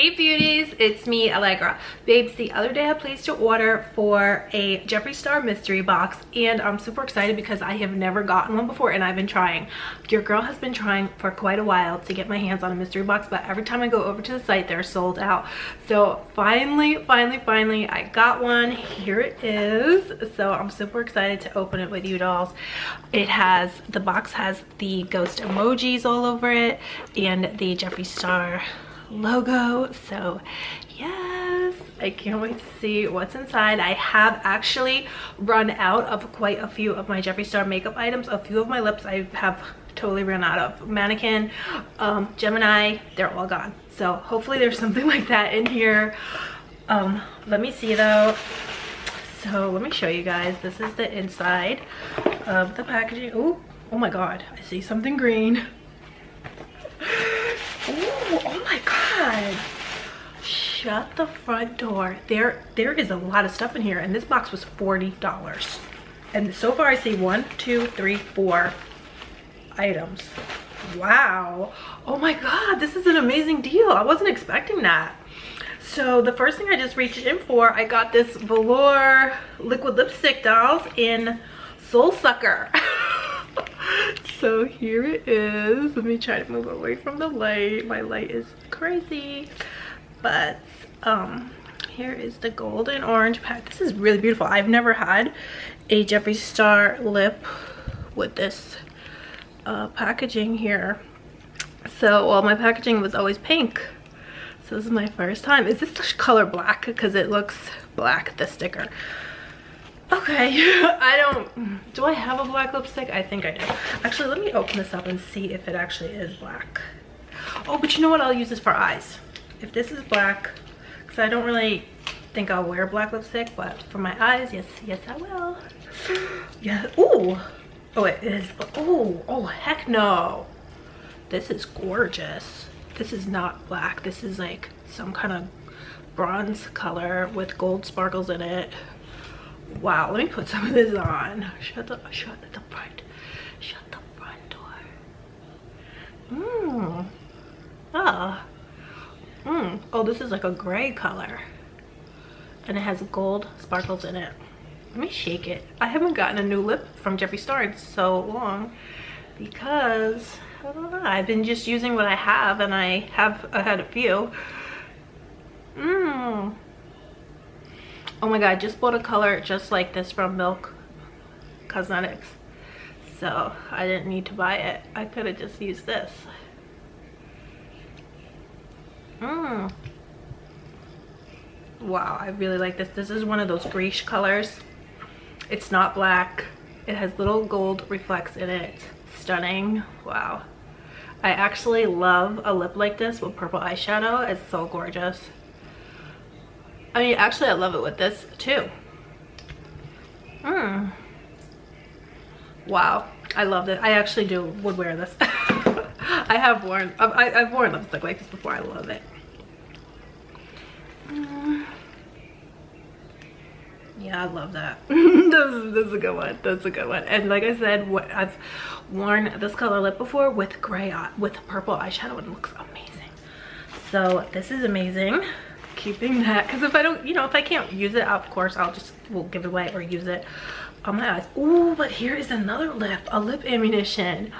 Hey beauties, it's me, Alegra. Babes, the other day I placed an order for a Jeffree Star mystery box and I'm super excited because I have never gotten one before and I've been trying. Your girl has been trying for quite a while to get my hands on a mystery box, but every time I go over to the site, they're sold out. So finally, I got one. Here it is. So I'm super excited to open it with you dolls. The box has the ghost emojis all over it and the Jeffree Star logo. So yes, I can't wait to see what's inside. I have actually run out of quite a few of my Jeffree Star makeup items. A few of my lips I have totally ran out of. Mannequin, Gemini, they're all gone. So hopefully there's something like that in here. Let me see though. So let me show you guys. This is the inside of the packaging. Oh my god, I see something green. Oh my god, shut the front door. There is a lot of stuff in here and this box was $40 and so far I see 1, 2, 3, 4 items. Wow, oh my god, this is an amazing deal. I wasn't expecting that. So the first thing I just reached in for, I got this velour liquid lipstick dolls in Soul Sucker. So here it is. Let me try to move away from the light. My light is crazy. But here is the golden orange pack. This is really beautiful. I've never had a Jeffree Star lip with this packaging here. So, well, my packaging was always pink. So this is my first time. Is this the color black? Because it looks black, the sticker. Okay, do I have a black lipstick? I think I do. Actually, let me open this up and see if it actually is black. Oh, but you know what? I'll use this for eyes. If this is black, because I don't really think I'll wear black lipstick, but for my eyes, yes I will. Yeah, ooh. Oh, it is, oh, heck no. This is gorgeous. This is not black. This is like some kind of bronze color with gold sparkles in it. Wow, let me put some of this on. Shut the front door. Oh, this is like a gray color and it has gold sparkles in it. Let me shake it. I haven't gotten a new lip from Jeffree Star in so long because I don't know, I've been just using what I have and I had a few. Oh my god, I just bought a color just like this from Milk Cosmetics. So I didn't need to buy it. I could have just used this. Wow, I really like this. This is one of those greige colors. It's not black. It has little gold reflects in it. Stunning. Wow. I actually love a lip like this with purple eyeshadow. It's so gorgeous. I mean, actually, I love it with this too. Wow, I love it. I actually would wear this. I've worn lipstick like this before. I love it. Yeah, I love that. This is a good one. That's a good one. And like I said, I've worn this color lip before with purple eyeshadow and it looks amazing. So this is amazing. Keeping that because if I don't, if I can't use it, of course we'll give it away or use it on my eyes. Oh, but here is another lip, a lip ammunition.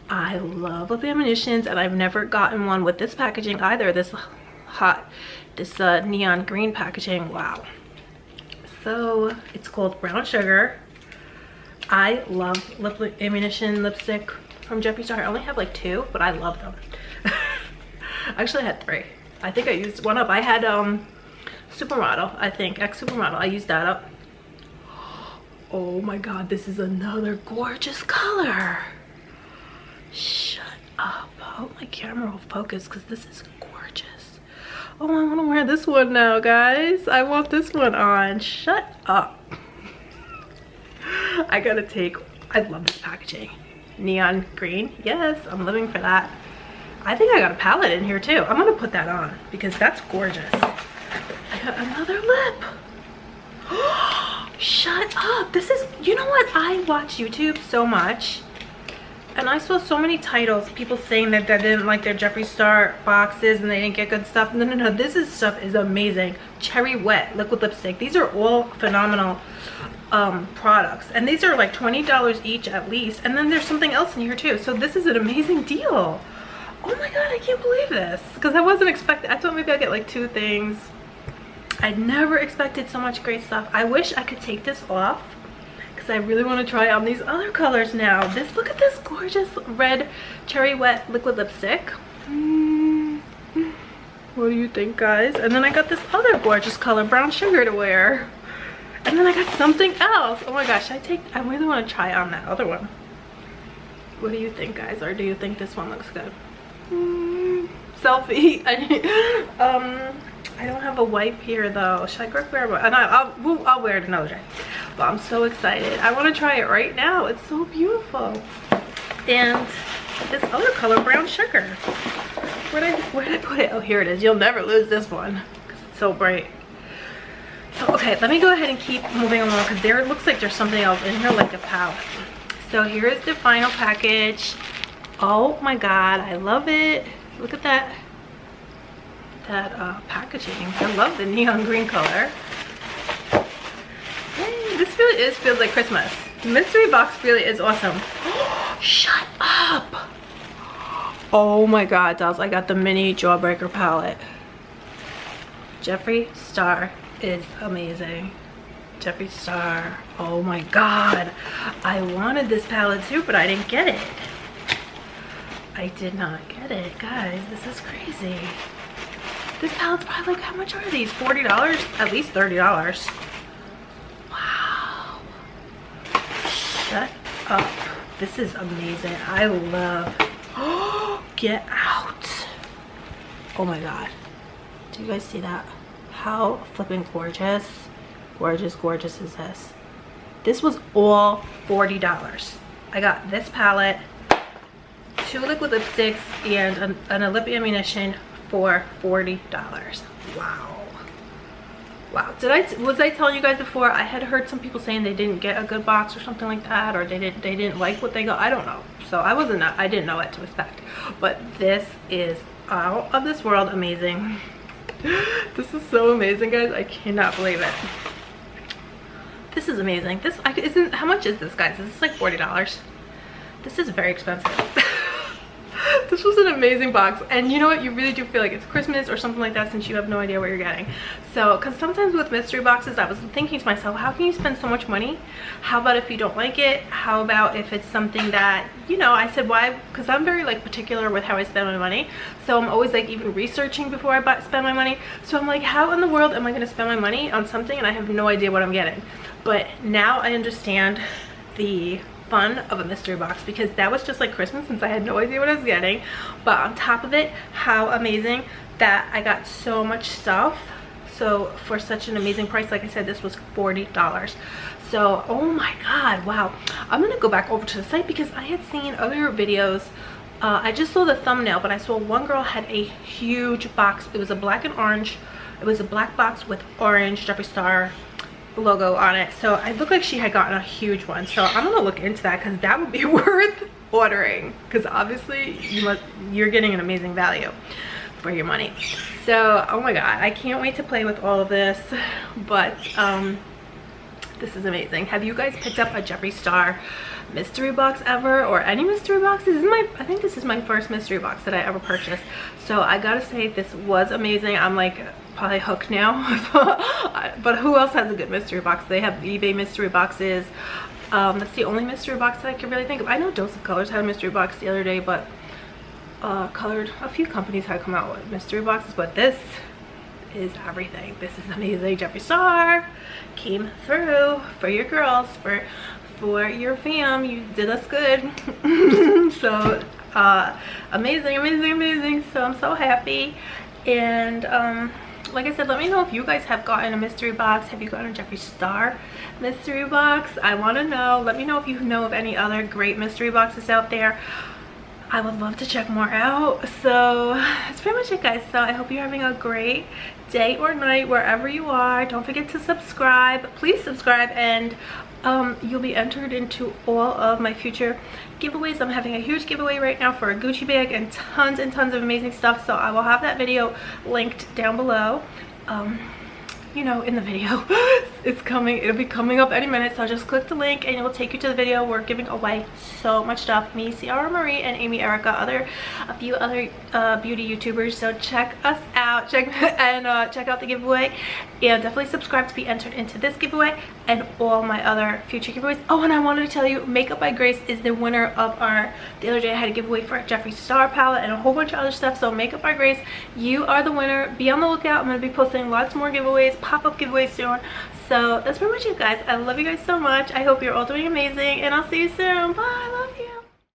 I love lip ammunitions and I've never gotten one with this packaging either. This neon green packaging. Wow. So it's called Brown Sugar. I love lip ammunition lipstick from Jeffree Star. I only have like 2, but I love them. Actually I had 3. I think I used one up. I had Supermodel, I think, ex-Supermodel. I used that up. Oh my god, this is another gorgeous color. Shut up. I hope my camera will focus because this is gorgeous. Oh, I want to wear this one now, guys. I want this one on. Shut up. I love this packaging. Neon green. Yes, I'm living for that. I think I got a palette in here too. I'm gonna put that on because that's gorgeous. I got another lip. Shut up. This is, you know what? I watch YouTube so much And I saw so many titles, people saying that they didn't like their Jeffree Star boxes and they didn't get good stuff. No, this stuff is amazing. Cherry Wet liquid lipstick. These are all phenomenal products, and these are like $20 each at least, and then there's something else in here too. So this is an amazing deal. Oh my god, I can't believe this, because I wasn't expecting. I thought maybe I'd get like 2 things. I never expected so much great stuff. I wish I could take this off, because I really want to try on these other colors now. Look at this gorgeous red Cherry Wet liquid lipstick. What do you think, guys? And then I got this other gorgeous color, brown sugar, to wear. And then I got something else. Oh my gosh, I really want to try on that other one. What do you think, guys? Or do you think this one looks good? Selfie. I don't have a wipe here though. Should I wear one? And I'll wear it another day. But I'm so excited. I want to try it right now. It's so beautiful. And this other color, brown sugar. Where did I put it? Oh, here it is. You'll never lose this one because it's so bright. So, okay, let me go ahead and keep moving along, because there looks like there's something else in here, like a palette. So here is the final package. Oh my god, I love it. Look at that packaging. I love the neon green color. Yay, this really feels like Christmas. The mystery box really is awesome. Shut up. Oh my god, dolls, I got the mini Jawbreaker palette. Jeffree Star is amazing. Jeffree Star. Oh my god, I wanted this palette too, but I didn't get it. I did not get it, guys. This is crazy. This palette's probably like, how much are these? $40? At least $30. Wow. Shut up. This is amazing. I love. Oh, get out. Oh my god. Do you guys see that? How flipping gorgeous. Gorgeous is this. This was all $40. I got this palette, 2 liquid lipsticks, and a lip ammunition for $40. Wow. Was I telling you guys before? I had heard some people saying they didn't get a good box or something like that, or they didn't like what they got. I don't know. So I didn't know what to expect. But this is out of this world amazing. This is so amazing, guys. I cannot believe it. This is amazing. How much is this, guys? Is this like $40? This is very expensive. This was an amazing box, and you know what, you really do feel like it's Christmas or something like that, since you have no idea what you're getting. So, because sometimes with mystery boxes, I was thinking to myself, how can you spend so much money? How about if you don't like it? How about if it's something that, you know, I said, why? Because I'm very like particular with how I spend my money, so I'm always like even researching before I spend my money. So I'm like, how in the world am I going to spend my money on something and I have no idea what I'm getting? But now I understand the fun of a mystery box, because that was just like Christmas, since I had no idea what I was getting. But on top of it, how amazing that I got so much stuff, so for such an amazing price. Like I said, this was $40. So oh my god, wow. I'm gonna go back over to the site, because I had seen other videos. I just saw the thumbnail, but I saw one girl had a huge box. It was a black and orange. It was a black box with orange Jeffree Star logo on it. So I looked like she had gotten a huge one. So I'm gonna look into that, because that would be worth ordering, because obviously you're getting an amazing value for your money. So oh my god, I can't wait to play with all of this. But this is amazing. Have you guys picked up a Jeffree Star mystery box ever, or any mystery boxes? I think this is my first mystery box that I ever purchased. So I gotta say, this was amazing. I'm like probably hooked now. But who else has a good mystery box? They have eBay mystery boxes. That's the only mystery box that I can really think of. I know Dose of Colors had a mystery box the other day, but a few companies had come out with mystery boxes, but this is everything. This is amazing. Jeffree Star came through for your girls, for your fam. You did us good. So amazing. So I'm so happy. And like I said, let me know if you guys have gotten a mystery box. Have you gotten a Jeffree Star mystery box? I want to know. Let me know if you know of any other great mystery boxes out there. I would love to check more out. So that's pretty much it, guys. So I hope you're having a great day or night wherever you are. Don't forget to subscribe. Please subscribe, and you'll be entered into all of my future giveaways. I'm having a huge giveaway right now for a Gucci bag and tons of amazing stuff, so I will have that video linked down below. You know, in the video. It's coming, it'll be coming up any minute, so just click the link and it will take you to the video. We're giving away so much stuff, me, Ciara Marie, and Amy Erica, a few other beauty YouTubers, so check us out, check out the giveaway, and definitely subscribe to be entered into this giveaway and all my other future giveaways. Oh, and I wanted to tell you, Makeup by Grace is the winner of the other day I had a giveaway for a Jeffree Star palette and a whole bunch of other stuff, so Makeup by Grace, you are the winner. Be on the lookout. I'm going to be posting lots more giveaways, pop-up giveaways soon. So that's pretty much it, guys. I love you guys so much. I hope you're all doing amazing, and I'll see you soon. Bye. I love you.